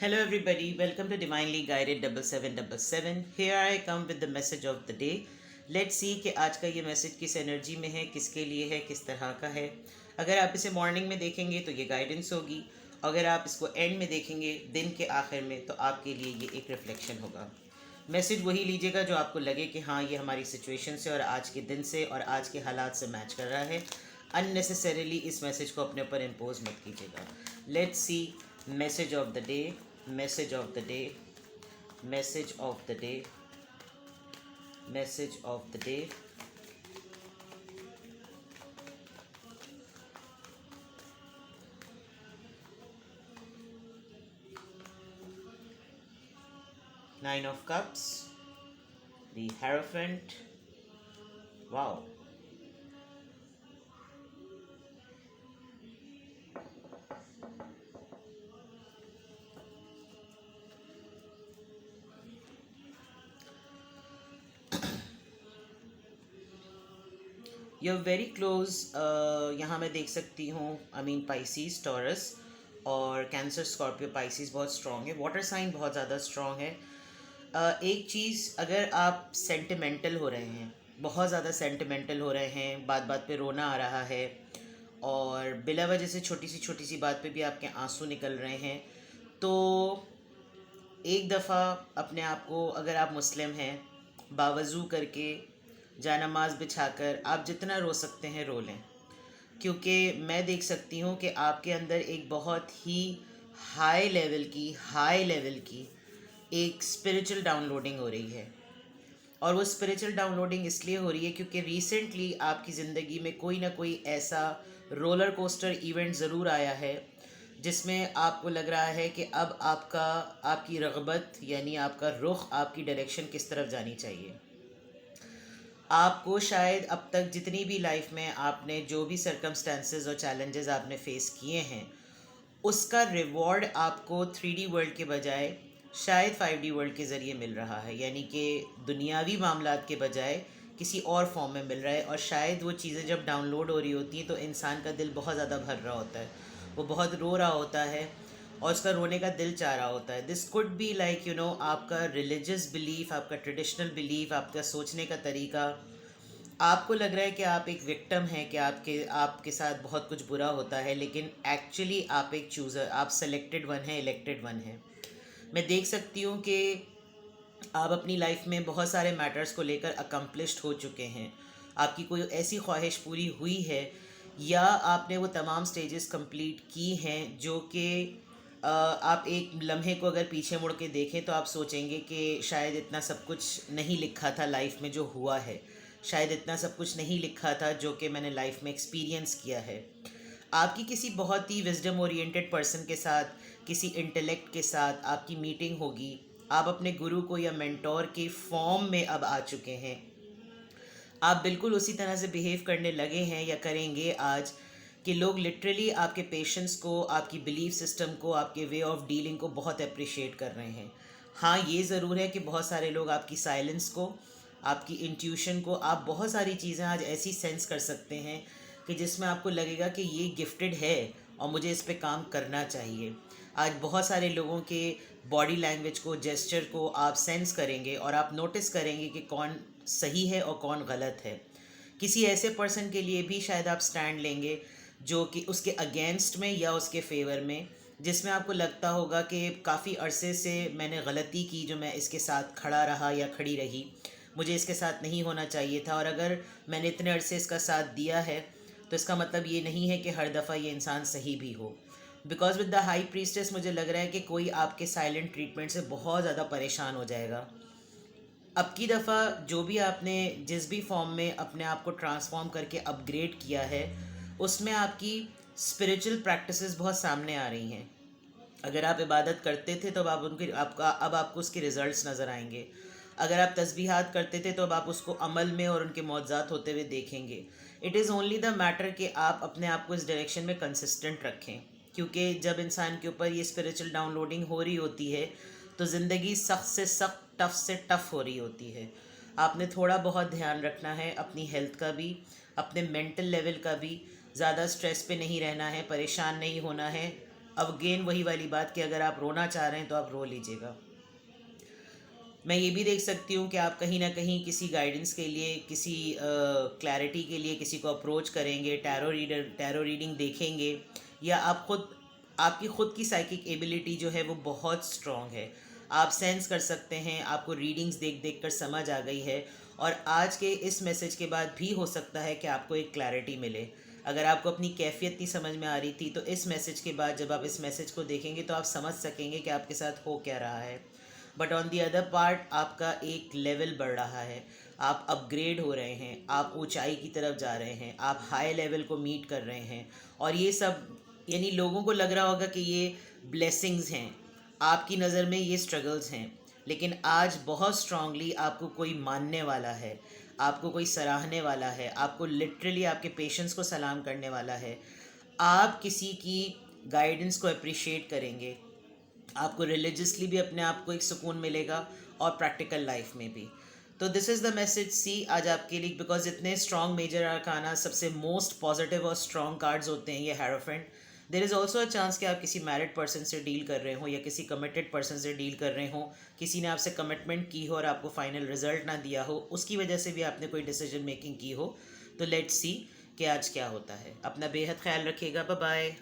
Hello, everybody. Welcome to Divinely Guided 7777. Here I come with the message of the day. Let's see कि आज का ये message किस energy में है, किसके लिए है, किस तरह का है. अगर आप इसे मॉर्निंग में देखेंगे तो ये गाइडेंस होगी. अगर आप इसको एंड में देखेंगे दिन के आखिर में तो आपके लिए ये एक रिफ्लेक्शन होगा. मैसेज वही लीजिएगा जो आपको लगे कि हाँ ये हमारी सिचुएशन से और आज के दिन से और आज के हालात से मैच कर रहा है. अननेसेसरीली इस मैसेज को अपने ऊपर इम्पोज मत कीजिएगा. Let's see message of the day. Message of the day. Message of the day. Message of the day. Nine of Cups. The Hierophant. Wow. You very close. यहाँ मैं देख सकती हूँ पाइसिस टॉरस और कैंसर स्कॉर्पियो. पाइसिस बहुत strong है. Water sign बहुत ज़्यादा स्ट्रॉन्ग है. एक चीज़, अगर आप सेंटिमेंटल हो रहे हैं, बहुत ज़्यादा सेंटिमेंटल हो रहे हैं, बात बात पे रोना आ रहा है और बिला वजह से छोटी सी बात पे भी आपके आंसू निकल रहे हैं, तो एक दफ़ा अपने आप को, अगर आप मुस्लिम हैं, बावज़ू करके जानमाज बिछाकर आप जितना रो सकते हैं रो लें. क्योंकि मैं देख सकती हूँ कि आपके अंदर एक बहुत ही हाई लेवल की एक स्पिरिचुअल डाउनलोडिंग हो रही है. और वो स्पिरिचुअल डाउनलोडिंग इसलिए हो रही है क्योंकि रिसेंटली आपकी ज़िंदगी में कोई ना कोई ऐसा रोलर कोस्टर इवेंट ज़रूर आया है जिसमें आपको लग रहा है कि अब आपकी रग़बत यानी आपका रुख, आपकी डायरेक्शन किस तरफ जानी चाहिए. आपको शायद अब तक जितनी भी लाइफ में आपने जो भी सर्कमस्टेंसेस और चैलेंजेस आपने फेस किए हैं, उसका रिवॉर्ड आपको 3D वर्ल्ड के बजाय शायद 5D वर्ल्ड के ज़रिए मिल रहा है. यानी कि दुनियावी मामलात के बजाय किसी और फॉर्म में मिल रहा है. और शायद वो चीज़ें जब डाउनलोड हो रही होती हैं तो इंसान का दिल बहुत ज़्यादा भर रहा होता है, वो बहुत रो रहा होता है और उसका रोने का दिल चाह रहा होता है. दिस कुड बी लाइक आपका रिलीजियस बिलीफ, आपका ट्रेडिशनल बिलीफ, आपका सोचने का तरीका. आपको लग रहा है कि आप एक विक्टिम हैं, कि आपके साथ बहुत कुछ बुरा होता है, लेकिन एक्चुअली आप एक चूज़र, आप सेलेक्टेड वन हैं, इलेक्टेड वन हैं. मैं देख सकती हूँ कि आप अपनी लाइफ में बहुत सारे मैटर्स को लेकर अकम्पलिश्ड हो चुके हैं. आपकी कोई ऐसी ख्वाहिश पूरी हुई है या आपने वो तमाम स्टेजेस कंप्लीट की हैं जो कि आप एक लम्हे को अगर पीछे मुड़ के देखें तो आप सोचेंगे कि शायद इतना सब कुछ नहीं लिखा था लाइफ में जो हुआ है, शायद इतना सब कुछ नहीं लिखा था जो कि मैंने लाइफ में एक्सपीरियंस किया है. आपकी किसी बहुत ही विजडम ओरिएंटेड पर्सन के साथ, किसी इंटेलेक्ट के साथ आपकी मीटिंग होगी. आप अपने गुरु को या मेंटोर के फॉर्म में अब आ चुके हैं. आप बिल्कुल उसी तरह से बिहेव करने लगे हैं या करेंगे आज कि लोग लिटरली आपके पेशेंस को, आपकी बिलीफ सिस्टम को, आपके वे ऑफ डीलिंग को बहुत अप्रिशिएट कर रहे हैं. हाँ, ये ज़रूर है कि बहुत सारे लोग आपकी साइलेंस को, आपकी इंट्यूशन को, आप बहुत सारी चीज़ें आज ऐसी सेंस कर सकते हैं कि जिसमें आपको लगेगा कि ये गिफ्टेड है और मुझे इस पे काम करना चाहिए. आज बहुत सारे लोगों के बॉडी लैंग्वेज को, जेस्चर को आप सेंस करेंगे और आप नोटिस करेंगे कि कौन सही है और कौन गलत है. किसी ऐसे पर्सन के लिए भी शायद आप स्टैंड लेंगे जो कि उसके अगेंस्ट में या उसके फेवर में, जिसमें आपको लगता होगा कि काफ़ी अरसे से मैंने गलती की जो मैं इसके साथ खड़ा रहा या खड़ी रही, मुझे इसके साथ नहीं होना चाहिए था. और अगर मैंने इतने अरसे इसका साथ दिया है तो इसका मतलब ये नहीं है कि हर दफ़ा ये इंसान सही भी हो. Because with the high priestess मुझे लग रहा है कि कोई आपके साइलेंट ट्रीटमेंट से बहुत ज़्यादा परेशान हो जाएगा. अब की दफ़ा जो भी आपने जिस भी फॉर्म में अपने आप को ट्रांसफॉर्म करके अपग्रेड किया है, उसमें आपकी स्पिरिचुअल प्रैक्टिसेस बहुत सामने आ रही हैं. अगर आप इबादत करते थे तो अब आपको उसके रिज़ल्ट्स नज़र आएंगे. अगर आप तस्बीहात करते थे तो अब आप उसको अमल में और उनके मौज़ात होते हुए देखेंगे. It is only the matter कि आप अपने आप को इस डायरेक्शन में कंसिस्टेंट रखें. क्योंकि जब इंसान के ऊपर ये स्पिरिचुअल डाउनलोडिंग हो रही होती है तो ज़िंदगी सख्त से सख्त, टफ़ से टफ़ हो रही होती है. आपने थोड़ा बहुत ध्यान रखना है अपनी हेल्थ का भी, अपने मेंटल लेवल का भी. ज़्यादा स्ट्रेस पे नहीं रहना है, परेशान नहीं होना है. अब अगेन वही वाली बात कि अगर आप रोना चाह रहे हैं तो आप रो लीजिएगा। मैं ये भी देख सकती हूँ कि आप कहीं ना कहीं किसी गाइडेंस के लिए, किसी क्लैरिटी के लिए किसी को अप्रोच करेंगे, टैरो रीडिंग देखेंगे, या आप खुद, आपकी खुद की साइकिक एबिलिटी जो है वो बहुत स्ट्रॉन्ग है। आप सेंस कर सकते हैं, आपको रीडिंग्स देख देख कर समझ आ गई है, और आज के इस मैसेज के बाद भी हो सकता है कि आपको एक क्लैरिटी मिले। अगर आपको अपनी कैफियत नहीं समझ में आ रही थी तो इस मैसेज के बाद जब आप इस मैसेज को देखेंगे तो आप समझ सकेंगे कि आपके साथ हो क्या रहा है। But on the other part आपका एक लेवल बढ़ रहा है, आप अपग्रेड हो रहे हैं, आप ऊंचाई की तरफ जा रहे हैं, आप हाई लेवल को मीट कर रहे हैं। और ये सब, यानी लोगों को लग रहा होगा कि ये ब्लेसिंग्स हैं, आपकी नज़र में ये स्ट्रगल्स हैं, लेकिन आज बहुत स्ट्रांगली आपको कोई मानने वाला है, आपको कोई सराहने वाला है, आपको लिटरली आपके पेशेंस को सलाम करने वाला है। आप किसी की गाइडेंस को अप्रिशिएट करेंगे, आपको रिलीजियसली भी अपने आप को एक सुकून मिलेगा, और प्रैक्टिकल लाइफ में भी। तो दिस इज़ द मैसेज सी आज आपके लिए, बिकॉज इतने स्ट्रॉन्ग मेजर आर्काना, सबसे मोस्ट पॉजिटिव और स्ट्रॉन्ग कार्ड्स होते हैं ये hierophant. There is also a chance कि आप किसी मैरिड पर्सन से डील कर रहे हो, या किसी कमिटेड पर्सन से डील कर रहे हो, किसी ने आपसे कमिटमेंट की हो और आपको फाइनल रिजल्ट ना दिया हो, उसकी वजह से भी आपने कोई डिसीजन मेकिंग की हो। तो लेट्स सी कि आज क्या होता है। अपना बेहद ख्याल रखिएगा। Bye bye.